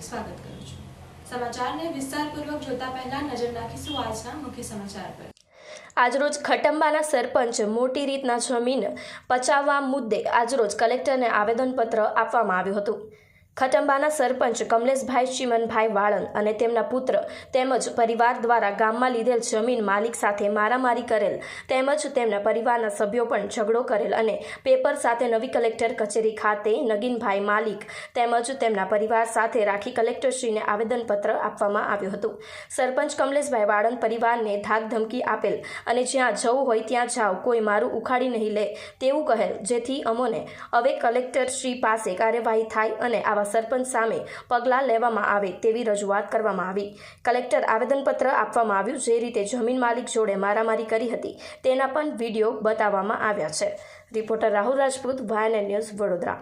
સ્વાગત કરું છું। સમાચારને વિસ્તારપૂર્વક જોતા પહેલા નજર નાખીશું આજના મુખ્ય સમાચાર પર। આજરોજ ખટંબાના સરપંચ મોટી રીતના જમીન પચાવવા મુદ્દે આજરોજ કલેક્ટરને આવેદનપત્ર આપવામાં આવ્યું હતું। ખટંબાના સરપંચ કમલેશભાઈ ચીમનભાઈ વાળંદ અને તેમના પુત્ર તેમજ પરિવાર દ્વારા ગામમાં લીધેલ જમીન માલિક સાથે મારામારી કરેલ તેમજ તેમના પરિવારના સભ્યો પણ ઝઘડો કરેલ અને પેપર સાથે નવી કલેક્ટર કચેરી ખાતે નગીનભાઈ માલિક તેમજ તેમના પરિવાર સાથે રાખી કલેક્ટરશ્રીને આવેદનપત્ર આપવામાં આવ્યું હતું। સરપંચ કમલેશભાઈ વાળંદ પરિવારને ધાક ધમકી આપેલ અને જ્યાં જવું હોય ત્યાં જાઓ, કોઈ મારું ઉખાડી નહીં લે તેવું કહેલ, જેથી અમોને હવે કલેક્ટરશ્રી પાસે કાર્યવાહી થાય અને આવા સરપંચ સામે પગલાં લેવામાં આવે તેવી રજૂઆત કરવામાં આવી। કલેક્ટર આવેદનપત્ર આપવામાં આવ્યું। જે રીતે જમીન માલિક જોડે મારામારી કરી હતી તેના પણ વિડીયો બતાવવામાં આવ્યા છે। Reporter Rahul Rajput, YNN news, Vadodara.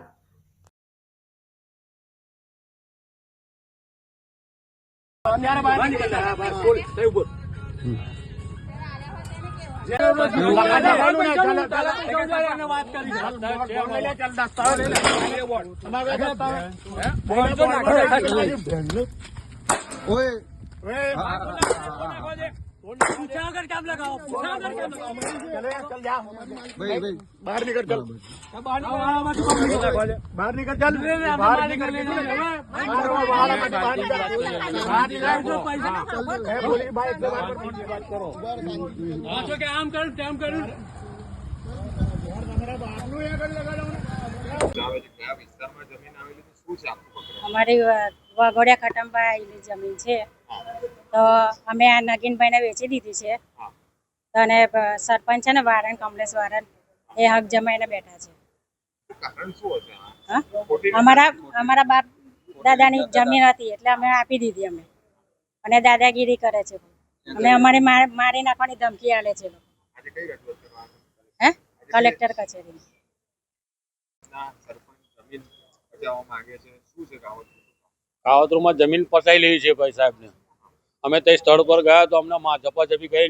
बाहर निकल चल, बाहर निकल चल, बाहर निकल અમારી વાઘોડિયા ખટંબા આવેલી જમીન છે, તો અમે આ નગીનભાઈને વેચી દીધી છે। અને સરપંચ છે ને વારણ, કમલેશ વારણ, એ હક જમાઈને બેઠા છે। અમારા બાપ દાદાની જમીન હતી એટલે અમે આપી દીધી અમે, અને દાદાગીરી કરે છે। અમે અમારી મારી નાખવાની ધમકી આલે છે લોકો। કલેક્ટર કચેરી કાવતરૂમાં જમીન પસાઈ લેવી છે ભાઈ સાહેબને। અમે તે સ્થળ પર ગયા તો અમને ઝપાઝપી કરી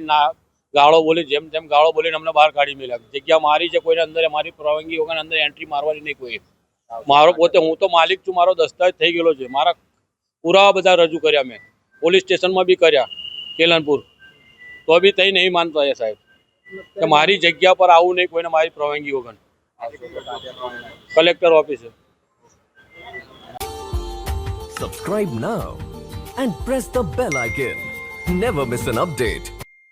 ગાળો બોલી, જેમ તેમ ગાળો બોલીને અમને બહાર કાઢી મેલ્યા। જગ્યા મારી છે, કોઈને અંદર મારી પરવાનગી વગર અંદર એન્ટ્રી મારવાની નહીં કોઈ। મારો પોતે હું તો માલિક છું, મારો દસ્તાવેજ થઈ ગયેલો છે, મારા પુરાવા બધા રજૂ કર્યા મેં, પોલીસ સ્ટેશનમાં બી કર્યા કેલનપુર, તો બી તઈ નહીં માનતા એ સાહેબ કે મારી જગ્યા પર આવું નહીં કોઈને મારી પરવાનગી વગર। કલેક્ટર ઓફિસે Subscribe now and press the bell icon. Never miss an update.